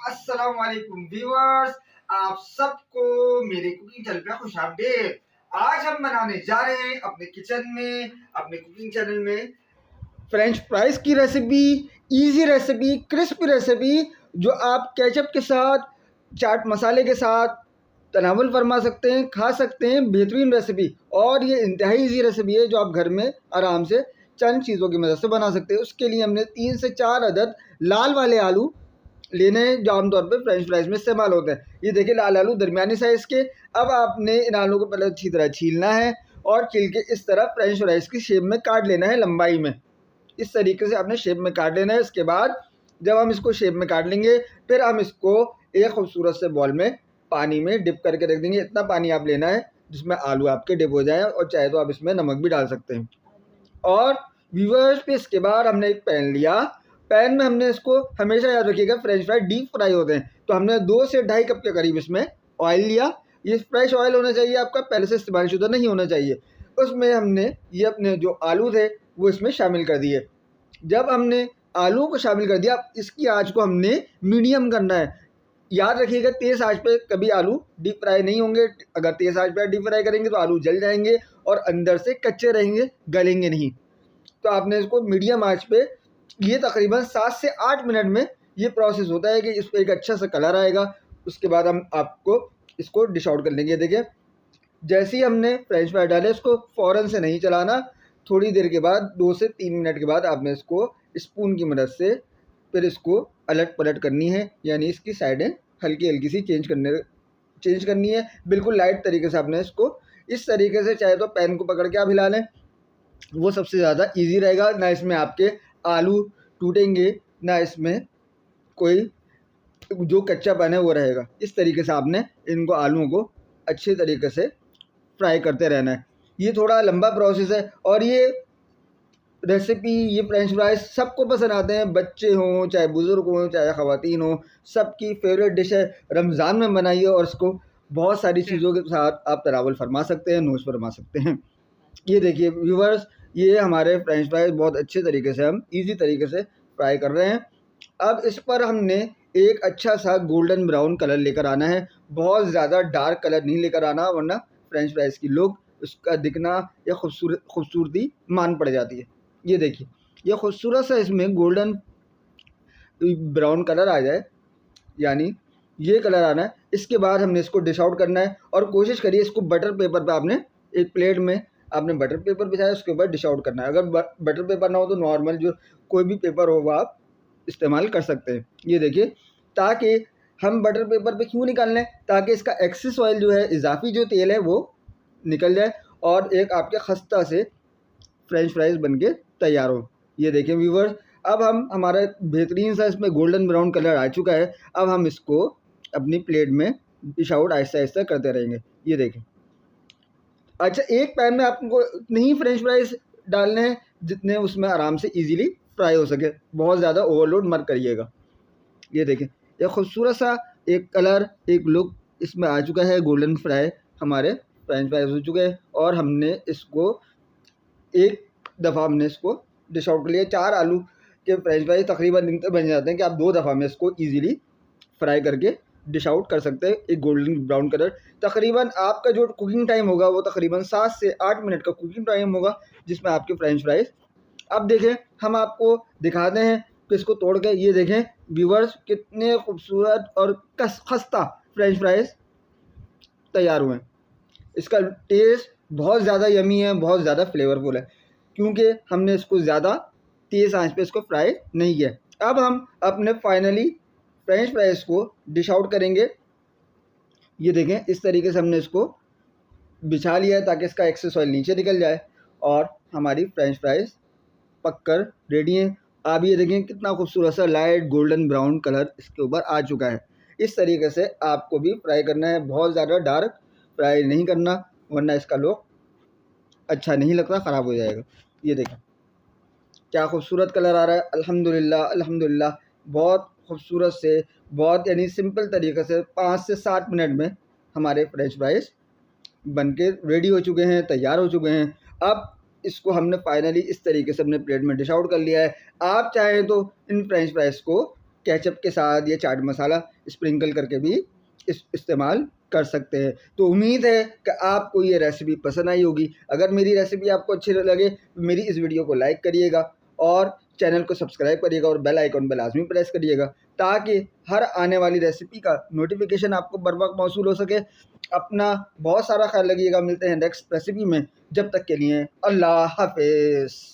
अस्सलाम वालेकुम व्यूअर्स, आप सबको मेरे कुकिंग चैनल पे खुशामदीद। आज हम बनाने जा रहे हैं अपने किचन में, अपने कुकिंग चैनल में फ्रेंच फ्राइज की recipe. Easy recipe, crispy recipe, जो आप केचप के साथ, चाट मसाले के साथ तनावुल फरमा सकते हैं, खा सकते हैं। बेहतरीन रेसिपी, और ये इंतहाई इजी रेसिपी है जो आप घर में आराम से चंद चीज़ों की मदद से बना सकते हैं। उसके लिए हमने 3 से 4 अदद लाल वाले आलू लेने हैं जो आमतौर पर फ्रेंच फ्राइज में इस्तेमाल होते हैं। ये देखिए लाल आलू दरमियानी साइज़ के। अब आपने इन आलू को पहले अच्छी तरह छीलना है और छील के इस तरह फ्रेंच फ्राइज की शेप में काट लेना है, लंबाई में। इस तरीके से आपने शेप में काट लेना है। इसके बाद जब हम इसको शेप में काट लेंगे, फिर हम इसको एक खूबसूरत से बॉल में पानी में डिप करके रख देंगे। इतना पानी आप लेना है जिसमें आलू आपके डिप हो जाए, और चाहे तो आप इसमें नमक भी डाल सकते हैं। और व्यूअर्स पे इसके बाद हमने एक पैन लिया। पैन में हमने इसको, हमेशा याद रखिएगा फ्रेंच फ्राई डीप फ्राई होते हैं, तो हमने 2 से 2.5 कप के करीब इसमें ऑयल लिया। ये फ्रेश ऑयल होना चाहिए आपका, पहले से इस्तेमाल शुदा नहीं होना चाहिए। उसमें हमने ये अपने जो आलू थे वो इसमें शामिल कर दिए। जब हमने आलू को शामिल कर दिया, इसकी आंच को हमने मीडियम करना है। याद रखिएगा तेज़ आंच पे कभी आलू डीप फ्राई नहीं होंगे। अगर तेज़ आंच पे डीप फ्राई करेंगे तो आलू जल जाएंगे और अंदर से कच्चे रहेंगे, गलेंगे नहीं। तो आपने इसको मीडियम आंच पे, ये तकरीबन 7 से 8 मिनट में ये प्रोसेस होता है कि इस पर एक अच्छा सा कलर आएगा। उसके बाद हम आपको इसको डिश आउट कर लेंगे। देखिए जैसे ही हमने फ्रेंच फ्राई डाले, इसको फ़ौरन से नहीं चलाना। थोड़ी देर के बाद, 2 से 3 मिनट के बाद आपने इसको स्पून की मदद से फिर इसको अलट पलट करनी है, यानी इसकी साइडें हल्की हल्की सी चेंज करनी है। बिल्कुल लाइट तरीके से आपने इसको इस तरीके से, चाहे तो पैन को पकड़ के आप हिला लें, वो सबसे ज़्यादा ईजी रहेगा। ना इसमें आपके आलू टूटेंगे, ना इसमें कोई जो कच्चापन है वो रहेगा। इस तरीके से आपने इनको, आलूओं को अच्छे तरीके से फ्राई करते रहना है। ये थोड़ा लंबा प्रोसेस है, और ये रेसिपी, ये फ्रेंच फ्राइज सबको पसंद आते हैं। बच्चे हों, चाहे बुज़ुर्ग हों, चाहे ख़वातीन हों, सबकी फेवरेट डिश है। रमज़ान में बनाइए और इसको बहुत सारी चीज़ों के साथ आप तनावुल फरमा सकते हैं, नोश फरमा सकते हैं। ये देखिए व्यूवर्स, ये हमारे फ्रेंच फ्राइज बहुत अच्छे तरीके से, हम इजी तरीके से फ्राई कर रहे हैं। अब इस पर हमने एक अच्छा सा गोल्डन ब्राउन कलर लेकर आना है। बहुत ज़्यादा डार्क कलर नहीं लेकर आना, वरना फ्रेंच फ्राइज की लुक, उसका दिखना या खूबसूरती मान पड़ जाती है। ये देखिए, ये खूबसूरत सा इसमें गोल्डन ब्राउन कलर आ जाए, यानी ये कलर आना है। इसके बाद हमने इसको डिश आउट करना है, और कोशिश करिए इसको बटर पेपर पे, आपने एक प्लेट में आपने बटर पेपर बिछाया, उसके ऊपर डिश आउट करना है। अगर बटर पेपर ना हो तो नॉर्मल जो कोई भी पेपर हो वो आप इस्तेमाल कर सकते हैं। ये देखिए, ताकि हम बटर पेपर पे क्यों निकाल लें, ताकि इसका एक्सेस ऑयल जो है, इजाफी जो तेल है वो निकल जाए, और एक आपके खस्ता से फ्रेंच फ्राइज बन के तैयार हो। ये देखिए व्यूवर्स, अब हमारा बेहतरीन सा इसमें गोल्डन ब्राउन कलर आ चुका है। अब हम इसको अपनी प्लेट में डिश आउट आहिस्ता आहिस्ता करते रहेंगे। ये देखें। अच्छा, एक पैन में आपको नहीं फ्रेंच फ्राइज डालने हैं जितने उसमें आराम से इजीली फ्राई हो सके, बहुत ज़्यादा ओवरलोड मत करिएगा। ये देखें, यह खूबसूरत सा एक कलर, एक लुक इसमें आ चुका है। गोल्डन फ्राई हमारे फ्रेंच फ्राइज हो चुके हैं, और हमने इसको एक दफ़ा हमने इसको डिश आउट कर लिया। 4 आलू के फ्रेंच फ्राइज तकरीबन इतने बन जाते हैं कि आप 2 दफ़ा में इसको ईज़िली फ्राई करके डिश आउट कर सकते हैं। एक गोल्डन ब्राउन कलर, तकरीबन आपका जो कुकिंग टाइम होगा वो तकरीबन 7 से 8 मिनट का कुकिंग टाइम होगा, जिसमें आपके फ्रेंच फ्राइज, अब देखें हम आपको दिखाते हैं कि इसको तोड़ के, ये देखें व्यूवर्स, कितने खूबसूरत और खस्ता फ्रेंच फ्राइज तैयार हुए हैं। इसका टेस्ट बहुत ज़्यादा यमी है, बहुत ज़्यादा फ्लेवरफुल है, क्योंकि हमने इसको ज़्यादा तेज़ आंच पे इसको फ्राई नहीं किया। अब हम अपने फाइनली फ्रेंच फ्राइज को डिश आउट करेंगे। ये देखें, इस तरीके से हमने इसको बिछा लिया है ताकि इसका एक्सेस ऑयल नीचे निकल जाए, और हमारी फ्रेंच फ्राइज पककर रेडी हैं। आप ये देखें कितना खूबसूरत सा लाइट गोल्डन ब्राउन कलर इसके ऊपर आ चुका है। इस तरीके से आपको भी फ्राई करना है, बहुत ज़्यादा डार्क फ्राई नहीं करना, वरना इसका लुक अच्छा नहीं लगता, ख़राब हो जाएगा। ये देखें क्या खूबसूरत कलर आ रहा है। अल्हम्दुलिल्लाह अल्हम्दुलिल्लाह, बहुत खूबसूरत से, बहुत यानी सिंपल तरीके से 5 से 7 मिनट में हमारे फ्रेंच फ्राइज बन के रेडी हो चुके हैं, तैयार हो चुके हैं। अब इसको हमने फाइनली इस तरीके से अपने प्लेट में डिश आउट कर लिया है। आप चाहें तो इन फ्रेंच फ्राइज को केचप के साथ या चाट मसाला स्प्रिंकल करके भी इस्तेमाल कर सकते हैं। तो उम्मीद है कि आपको ये रेसिपी पसंद आई होगी। अगर मेरी रेसिपी आपको अच्छी लगे तो मेरी इस वीडियो को लाइक करिएगा और चैनल को सब्सक्राइब करिएगा और बेल आइकन पर लाजमी प्रेस करिएगा ताकि हर आने वाली रेसिपी का नोटिफिकेशन आपको बर वक्त मौसूल हो सके। अपना बहुत सारा ख्याल रखिएगा। मिलते हैं नेक्स्ट रेसिपी में। जब तक के लिए अल्लाह हाफिज़।